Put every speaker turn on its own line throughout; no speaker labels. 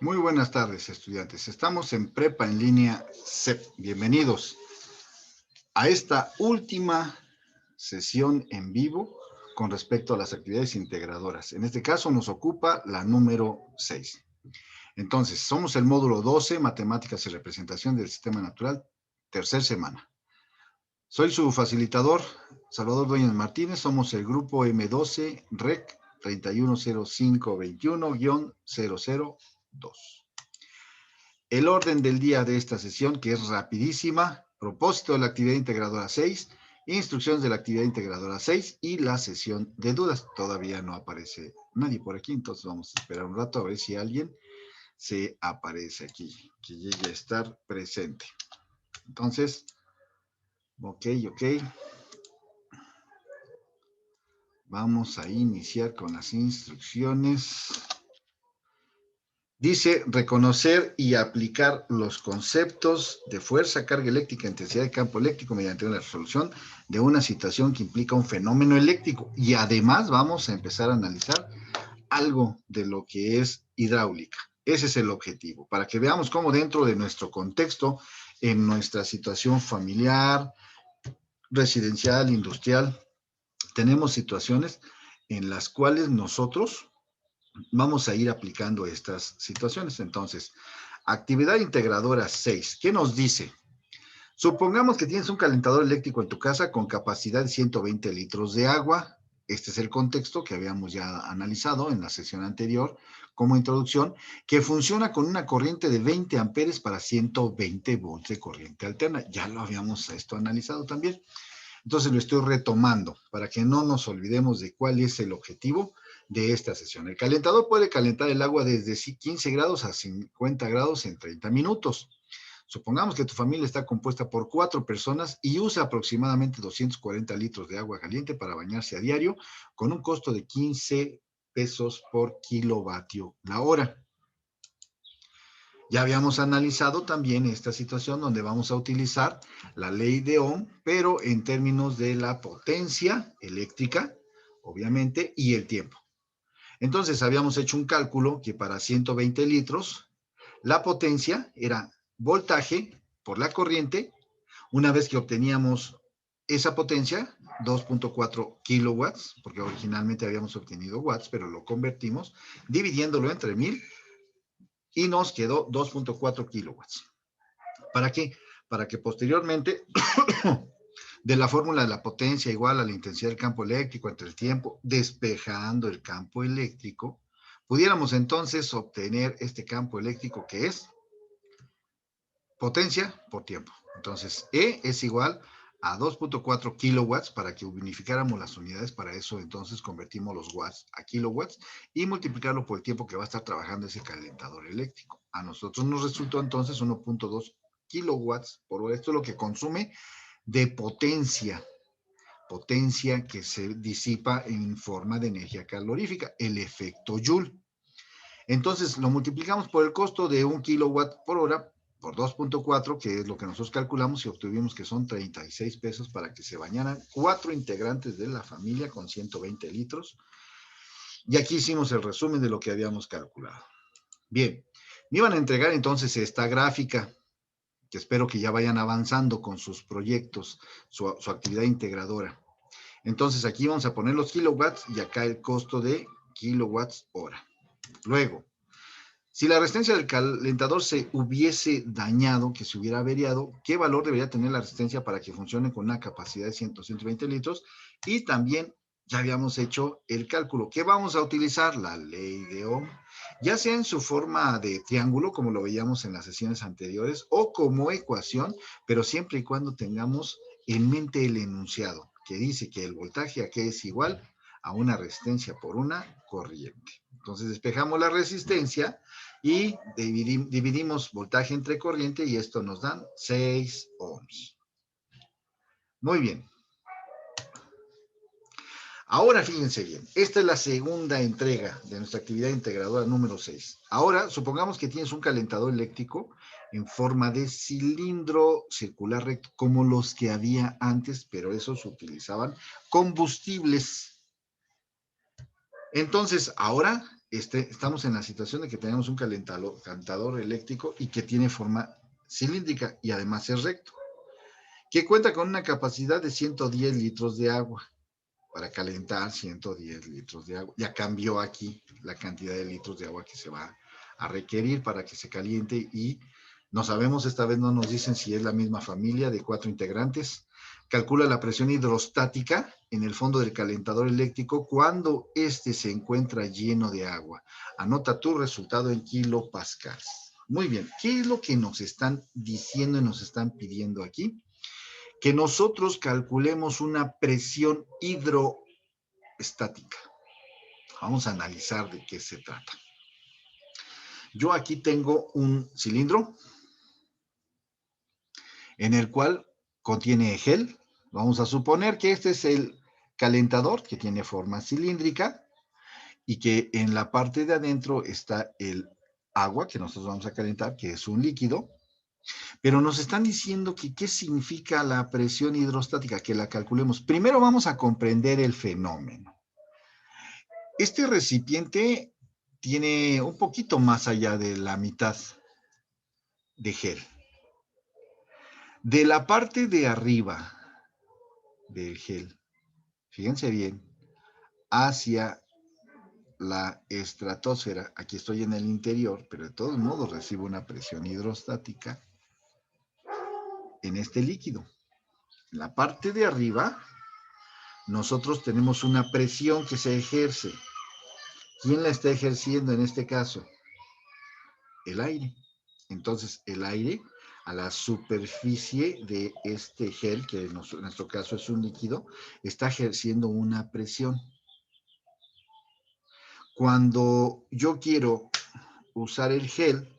Muy buenas tardes, estudiantes. Estamos en Prepa en Línea CEP. Bienvenidos a esta última sesión en vivo con respecto a las actividades integradoras. En este caso nos ocupa la número 6. Entonces, somos el módulo 12, Matemáticas y Representación del Sistema Natural, tercera semana. Soy su facilitador, Salvador Dueñas Martínez. Somos el grupo M12 REC 310521-002. El orden del día de esta sesión, que es rapidísima: propósito de la actividad integradora 6, instrucciones de la actividad integradora 6 y la sesión de dudas. Todavía no aparece nadie por aquí, entonces vamos a esperar un rato a ver si alguien se aparece aquí, que llegue a estar presente. Entonces, ok. Vamos a iniciar con las instrucciones. Dice: reconocer y aplicar los conceptos de fuerza, carga eléctrica, intensidad de campo eléctrico mediante una resolución de una situación que implica un fenómeno eléctrico. Y además vamos a empezar a analizar algo de lo que es hidráulica. Ese es el objetivo, para que veamos cómo dentro de nuestro contexto, en nuestra situación familiar, residencial, industrial, tenemos situaciones en las cuales nosotros vamos a ir aplicando estas situaciones. Entonces, actividad integradora 6, ¿qué nos dice? Supongamos que tienes un calentador eléctrico en tu casa con capacidad de 120 litros de agua. Este es el contexto que habíamos ya analizado en la sesión anterior como introducción, que funciona con una corriente de 20 amperes para 120 volts de corriente alterna. Ya lo habíamos analizado también. Entonces lo estoy retomando para que no nos olvidemos de cuál es el objetivo de esta sesión. El calentador puede calentar el agua desde 15 grados a 50 grados en 30 minutos. Supongamos que tu familia está compuesta por 4 personas y usa aproximadamente 240 litros de agua caliente para bañarse a diario, con un costo de 15 pesos por kilovatio la hora. Ya habíamos analizado también esta situación donde vamos a utilizar la ley de Ohm, pero en términos de la potencia eléctrica, obviamente, y el tiempo. Entonces habíamos hecho un cálculo que para 120 litros, la potencia era voltaje por la corriente. Una vez que obteníamos esa potencia, 2.4 kilowatts, porque originalmente habíamos obtenido watts, pero lo convertimos dividiéndolo entre 1000 y nos quedó 2.4 kilowatts. ¿Para qué? Para que posteriormente, de la fórmula de la potencia igual a la intensidad del campo eléctrico entre el tiempo, despejando el campo eléctrico, pudiéramos entonces obtener este campo eléctrico, que es potencia por tiempo. Entonces, E es igual a 2.4 kilowatts. Para que unificáramos las unidades, para eso entonces convertimos los watts a kilowatts y multiplicarlo por el tiempo que va a estar trabajando ese calentador eléctrico. A nosotros nos resultó entonces 1.2 kilowatts por hora. Esto es lo que consume de potencia que se disipa en forma de energía calorífica, el efecto Joule. Entonces lo multiplicamos por el costo de 1 kilowatt por hora por 2.4, que es lo que nosotros calculamos, y obtuvimos que son 36 pesos para que se bañaran 4 integrantes de la familia con 120 litros. Y aquí hicimos el resumen de lo que habíamos calculado. Bien, me iban a entregar entonces esta gráfica, que espero que ya vayan avanzando con sus proyectos, su actividad integradora. Entonces aquí vamos a poner los kilowatts y acá el costo de kilowatts hora. Luego, si la resistencia del calentador se hubiese dañado, que se hubiera averiado, ¿qué valor debería tener la resistencia para que funcione con una capacidad de 120 litros? Y también ya habíamos hecho el cálculo. ¿Qué vamos a utilizar? La ley de Ohm, ya sea en su forma de triángulo, como lo veíamos en las sesiones anteriores, o como ecuación, pero siempre y cuando tengamos en mente el enunciado, que dice que el voltaje aquí es igual a una resistencia por una corriente. Entonces despejamos la resistencia y dividimos voltaje entre corriente y esto nos dan 6 ohms. Muy bien. Ahora fíjense bien, esta es la segunda entrega de nuestra actividad integradora número 6. Ahora supongamos que tienes un calentador eléctrico en forma de cilindro circular recto, como los que había antes, pero esos utilizaban combustibles. Entonces, ahora estamos en la situación de que tenemos un calentador eléctrico y que tiene forma cilíndrica y además es recto, que cuenta con una capacidad de 110 litros de agua. Para calentar 110 litros de agua. Ya cambió aquí la cantidad de litros de agua que se va a requerir para que se caliente y no sabemos, esta vez no nos dicen si es la misma familia de 4 integrantes. Calcula la presión hidrostática en el fondo del calentador eléctrico cuando éste se encuentra lleno de agua. Anota tu resultado en kilopascals. Muy bien, ¿qué es lo que nos están diciendo y nos están pidiendo aquí? Que nosotros calculemos una presión hidroestática. Vamos a analizar de qué se trata. Yo aquí tengo un cilindro en el cual contiene gel. Vamos a suponer que este es el calentador que tiene forma cilíndrica y que en la parte de adentro está el agua que nosotros vamos a calentar, que es un líquido. Pero nos están diciendo que qué significa la presión hidrostática, que la calculemos. Primero vamos a comprender el fenómeno. Este recipiente tiene un poquito más allá de la mitad de gel. De la parte de arriba del gel, fíjense bien, hacia la estratosfera, aquí estoy en el interior, pero de todos modos recibo una presión hidrostática en este líquido. En la parte de arriba, nosotros tenemos una presión que se ejerce. ¿Quién la está ejerciendo en este caso? El aire. Entonces, el aire a la superficie de este gel, que en nuestro caso es un líquido, está ejerciendo una presión. Cuando yo quiero usar el gel,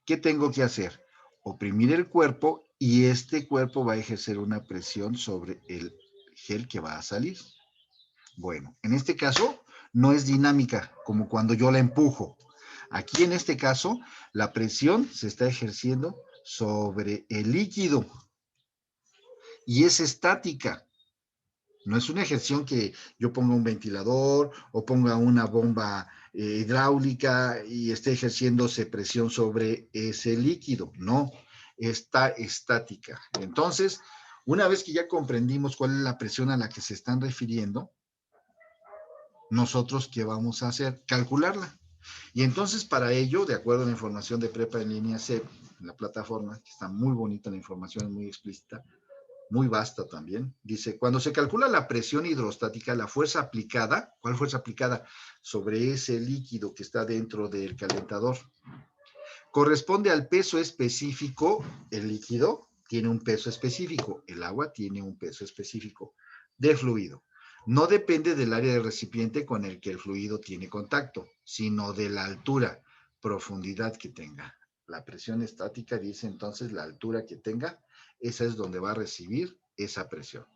¿qué tengo que hacer? Oprimir el cuerpo y este cuerpo va a ejercer una presión sobre el gel que va a salir. Bueno, en este caso no es dinámica, como cuando yo la empujo. Aquí en este caso, la presión se está ejerciendo sobre el líquido y es estática. No es una ejerción que yo ponga un ventilador o ponga una bomba hidráulica y esté ejerciéndose presión sobre ese líquido. No, está estática. Entonces, una vez que ya comprendimos cuál es la presión a la que se están refiriendo, nosotros, ¿qué vamos a hacer? Calcularla. Y entonces, para ello, de acuerdo a la información de Prepa en línea CEP, en la plataforma, que está muy bonita la información, es muy explícita, muy vasta también, dice, cuando se calcula la presión hidrostática, la fuerza aplicada, ¿cuál fuerza aplicada? Sobre ese líquido que está dentro del calentador, corresponde al peso específico. El líquido tiene un peso específico, el agua tiene un peso específico de fluido. No depende del área del recipiente con el que el fluido tiene contacto, sino de la altura, profundidad que tenga. La presión estática dice entonces la altura que tenga, esa es donde va a recibir esa presión.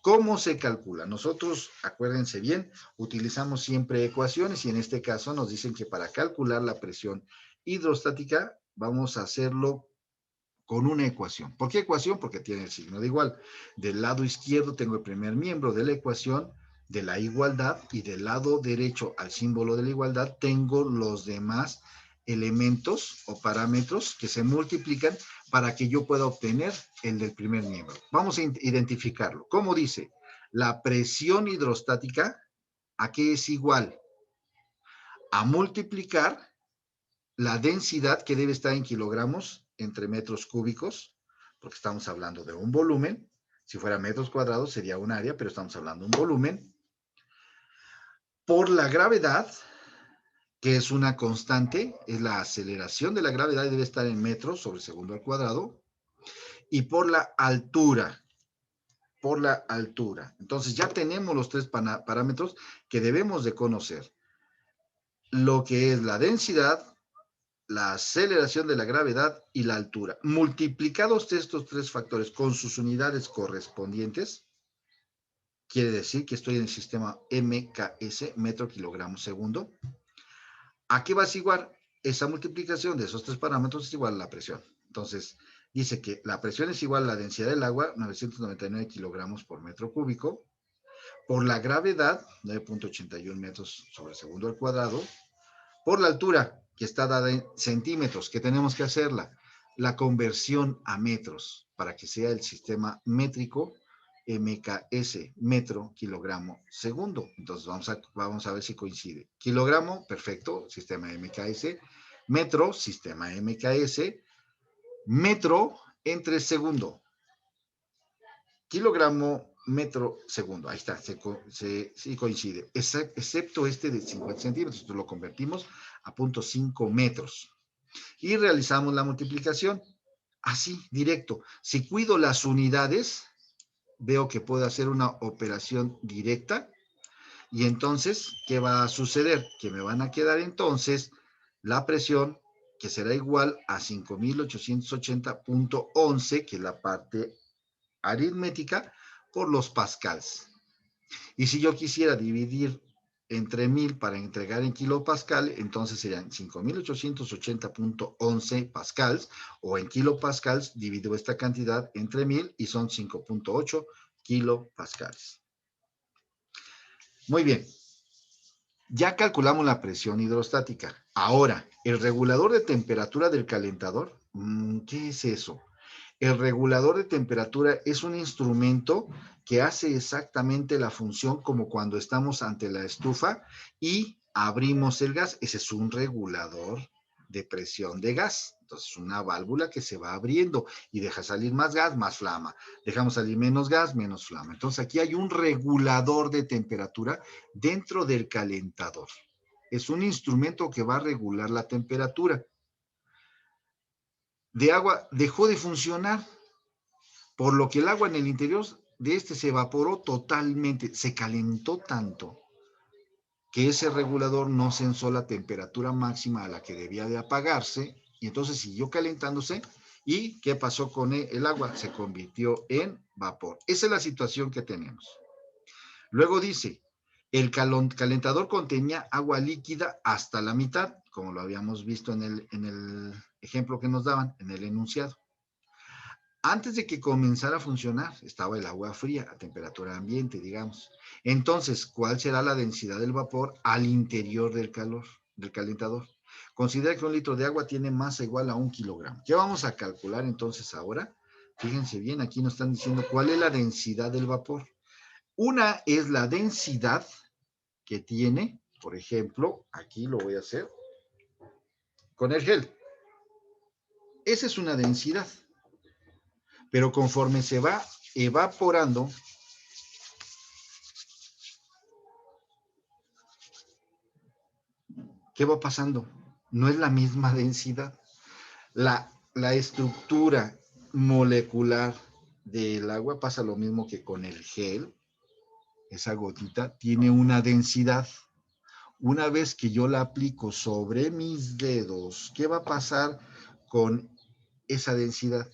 ¿Cómo se calcula? Nosotros, acuérdense bien, utilizamos siempre ecuaciones y en este caso nos dicen que para calcular la presión hidrostática vamos a hacerlo con una ecuación. ¿Por qué ecuación? Porque tiene el signo de igual. Del lado izquierdo tengo el primer miembro de la ecuación de la igualdad y del lado derecho al símbolo de la igualdad tengo los demás elementos o parámetros que se multiplican para que yo pueda obtener el del primer miembro. Vamos a identificarlo. ¿Cómo dice? La presión hidrostática, ¿a qué es igual? A multiplicar la densidad que debe estar en kilogramos entre metros cúbicos, porque estamos hablando de un volumen. Si fuera metros cuadrados sería un área, pero estamos hablando de un volumen. Por la gravedad, que es una constante, es la aceleración de la gravedad y debe estar en metros sobre segundo al cuadrado. Y por la altura, Entonces ya tenemos los tres parámetros que debemos de conocer. Lo que es la densidad, la aceleración de la gravedad y la altura. Multiplicados estos tres factores con sus unidades correspondientes, quiere decir que estoy en el sistema MKS, metro kilogramo segundo. ¿A qué va a ser igual? Esa multiplicación de esos tres parámetros es igual a la presión. Entonces, dice que la presión es igual a la densidad del agua, 999 kilogramos por metro cúbico, por la gravedad, 9.81 metros sobre segundo al cuadrado, por la altura, que está dada en centímetros, que tenemos que hacerla, la conversión a metros, para que sea el sistema métrico, MKS, metro, kilogramo, segundo. Entonces vamos a ver si coincide. Kilogramo, perfecto, sistema MKS. Metro, sistema MKS. Metro entre segundo. Kilogramo, metro, segundo. Ahí está, sí coincide. Excepto este de 50 centímetros. Entonces lo convertimos a 0.5 metros. Y realizamos la multiplicación. Así, directo. Si cuido las unidades, veo que puedo hacer una operación directa. Y entonces, ¿qué va a suceder? Que me van a quedar entonces la presión, que será igual a 5.880.11, que es la parte aritmética, por los pascals. Y si yo quisiera dividir entre 1000 para entregar en kilopascal, entonces serían 5.880.11 pascals, o en kilopascals divido esta cantidad entre 1000 y son 5.8 kilopascales. Muy bien. Ya calculamos la presión hidrostática. Ahora, el regulador de temperatura del calentador, ¿qué es eso? El regulador de temperatura es un instrumento que hace exactamente la función como cuando estamos ante la estufa y abrimos el gas. Ese es un regulador de presión de gas. Entonces, una válvula que se va abriendo y deja salir más gas, más flama. Dejamos salir menos gas, menos flama. Entonces, aquí hay un regulador de temperatura dentro del calentador. Es un instrumento que va a regular la temperatura. De agua dejó de funcionar, por lo que el agua en el interior de este se evaporó totalmente, se calentó tanto que ese regulador no sensó la temperatura máxima a la que debía de apagarse, y entonces siguió calentándose. ¿Y qué pasó con el agua? Se convirtió en vapor. Esa es la situación que tenemos. Luego dice, el calentador contenía agua líquida hasta la mitad, como lo habíamos visto en el ejemplo que nos daban, en el enunciado. Antes de que comenzara a funcionar, estaba el agua fría, a temperatura ambiente, digamos. Entonces, ¿cuál será la densidad del vapor al interior del calentador? Considera que un litro de agua tiene masa igual a 1 kilogramo. ¿Qué vamos a calcular entonces ahora? Fíjense bien, aquí nos están diciendo cuál es la densidad del vapor. Una es la densidad que tiene, por ejemplo, aquí lo voy a hacer con el gel. Esa es una densidad. Pero conforme se va evaporando, ¿qué va pasando? No es la misma densidad. La estructura molecular del agua pasa lo mismo que con el gel. Esa gotita tiene una densidad. Una vez que yo la aplico sobre mis dedos, ¿qué va a pasar con esa densidad?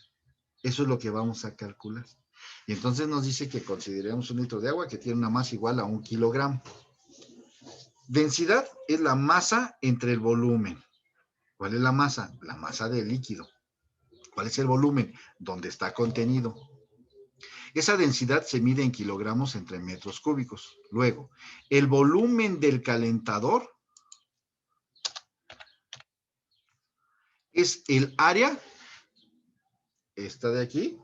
Eso es lo que vamos a calcular. Y entonces nos dice que consideremos un litro de agua que tiene una masa igual a 1 kilogramo. Densidad es la masa entre el volumen. ¿Cuál es la masa? La masa del líquido. ¿Cuál es el volumen? Donde está contenido. Esa densidad se mide en kilogramos entre metros cúbicos. Luego, el volumen del calentador es el área, esta de aquí,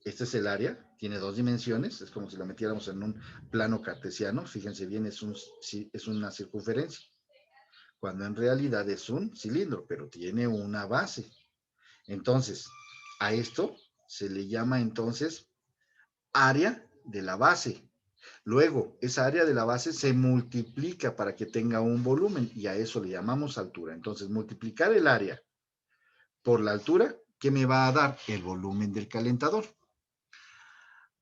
este es el área, tiene 2 dimensiones, es como si la metiéramos en un plano cartesiano, fíjense bien, es una circunferencia, cuando en realidad es un cilindro, pero tiene una base. Entonces, a esto se le llama entonces área de la base. Luego, esa área de la base se multiplica para que tenga un volumen y a eso le llamamos altura. Entonces, multiplicar el área por la altura, ¿qué me va a dar? El volumen del calentador.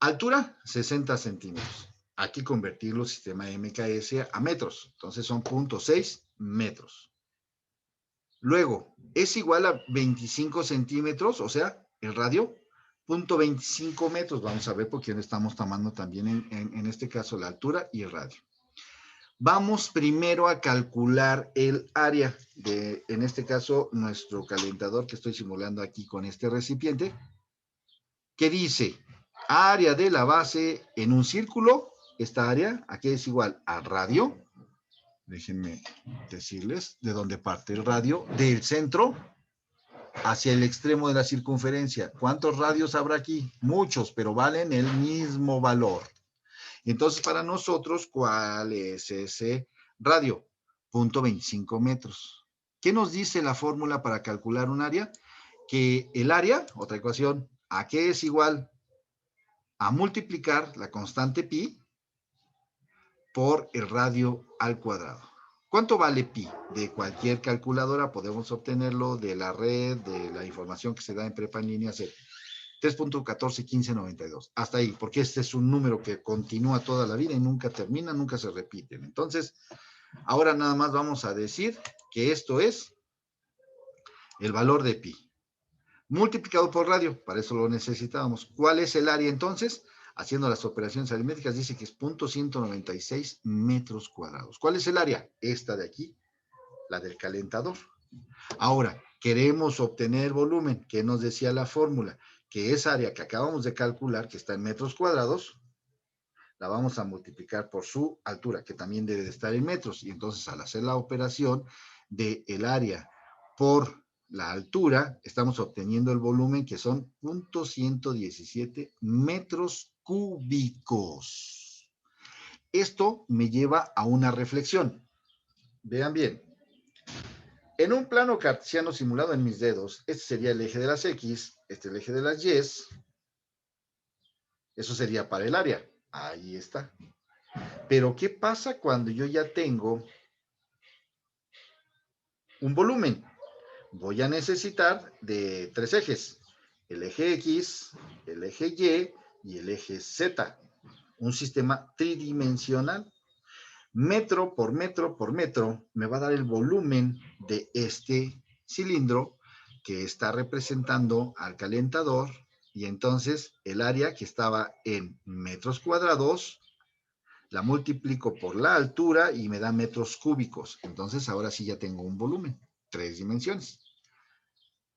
Altura, 60 centímetros. Aquí convertirlo sistema MKS a metros. Entonces son 0.6 metros. Luego, es igual a 25 centímetros, o sea, el radio, 0.25 metros. Vamos a ver por qué estamos tomando también en este caso la altura y el radio. Vamos primero a calcular el área de, en este caso, nuestro calentador que estoy simulando aquí con este recipiente, que dice área de la base en un círculo esta área, aquí es igual al radio. Déjenme decirles de dónde parte el radio, del centro hacia el extremo de la circunferencia. ¿Cuántos radios habrá aquí? Muchos, pero valen el mismo valor. Entonces, para nosotros, ¿cuál es ese radio? 0.25 metros. ¿Qué nos dice la fórmula para calcular un área? Que el área, otra ecuación, ¿a qué es igual? A multiplicar la constante pi por el radio al cuadrado. ¿Cuánto vale pi? De cualquier calculadora podemos obtenerlo, de la red, de la información que se da en prepa en línea, 3.141592. Hasta ahí, porque este es un número que continúa toda la vida y nunca termina, nunca se repite. Entonces, ahora nada más vamos a decir que esto es el valor de pi multiplicado por radio, para eso lo necesitábamos. ¿Cuál es el área entonces? Haciendo las operaciones aritméticas dice que es 0.196 metros cuadrados. ¿Cuál es el área? Esta de aquí, la del calentador. Ahora, queremos obtener volumen. ¿Qué nos decía la fórmula? Que esa área que acabamos de calcular, que está en metros cuadrados, la vamos a multiplicar por su altura, que también debe de estar en metros. Y entonces, al hacer la operación del área por la altura, estamos obteniendo el volumen, que son 0.117 metros cúbicos. Esto me lleva a una reflexión. Vean bien. En un plano cartesiano simulado en mis dedos, este sería el eje de las X, este el eje de las Y. Eso sería para el área. Ahí está. Pero, ¿qué pasa cuando yo ya tengo un volumen? Voy a necesitar de tres ejes. El eje X, el eje Y y el eje Z. Un sistema tridimensional. Metro por metro por metro me va a dar el volumen de este cilindro que está representando al calentador, y entonces el área que estaba en metros cuadrados la multiplico por la altura y me da metros cúbicos. Entonces ahora sí ya tengo un volumen, 3 dimensiones.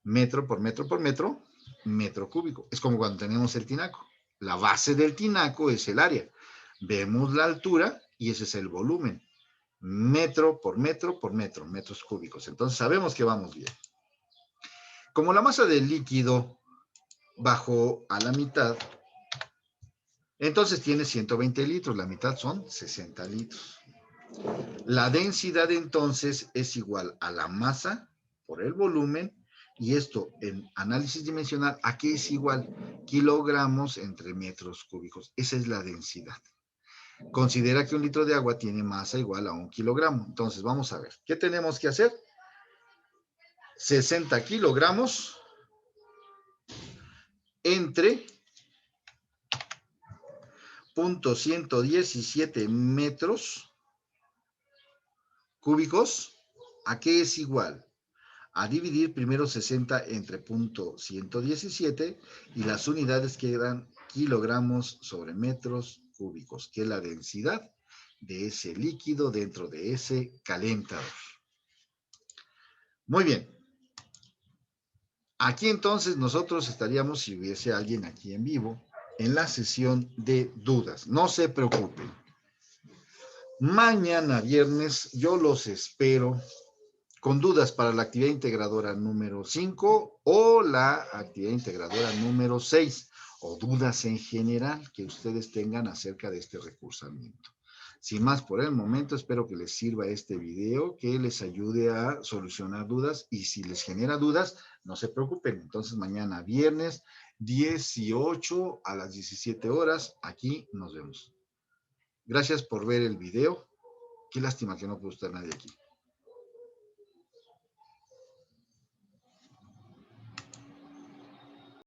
Metro por metro por metro, metro cúbico. Es como cuando tenemos el tinaco. La base del tinaco es el área. Vemos la altura y ese es el volumen. Metro por metro por metro, metros cúbicos. Entonces sabemos que vamos bien. Como la masa del líquido bajó a la mitad, entonces tiene 120 litros, la mitad son 60 litros. La densidad entonces es igual a la masa por el volumen, y esto en análisis dimensional, ¿a qué es igual? Kilogramos entre metros cúbicos. Esa es la densidad. Considera que un litro de agua tiene masa igual a 1 kilogramo. Entonces vamos a ver, ¿qué tenemos que hacer? 60 kilogramos entre 0.117 metros cúbicos. ¿A qué es igual? A dividir primero 60 entre 0.117 y las unidades quedan kilogramos sobre metros cúbicos, que es la densidad de ese líquido dentro de ese calentador. Muy bien. Aquí entonces nosotros estaríamos, si hubiese alguien aquí en vivo, en la sesión de dudas. No se preocupen. Mañana viernes yo los espero con dudas para la actividad integradora número 5 o la actividad integradora número 6, o dudas en general que ustedes tengan acerca de este recursamiento. Sin más por el momento, espero que les sirva este video, que les ayude a solucionar dudas, y si les genera dudas, no se preocupen. Entonces mañana viernes 18 a las 17 horas, aquí nos vemos. Gracias por ver el video. Qué lástima que no pudo estar nadie aquí.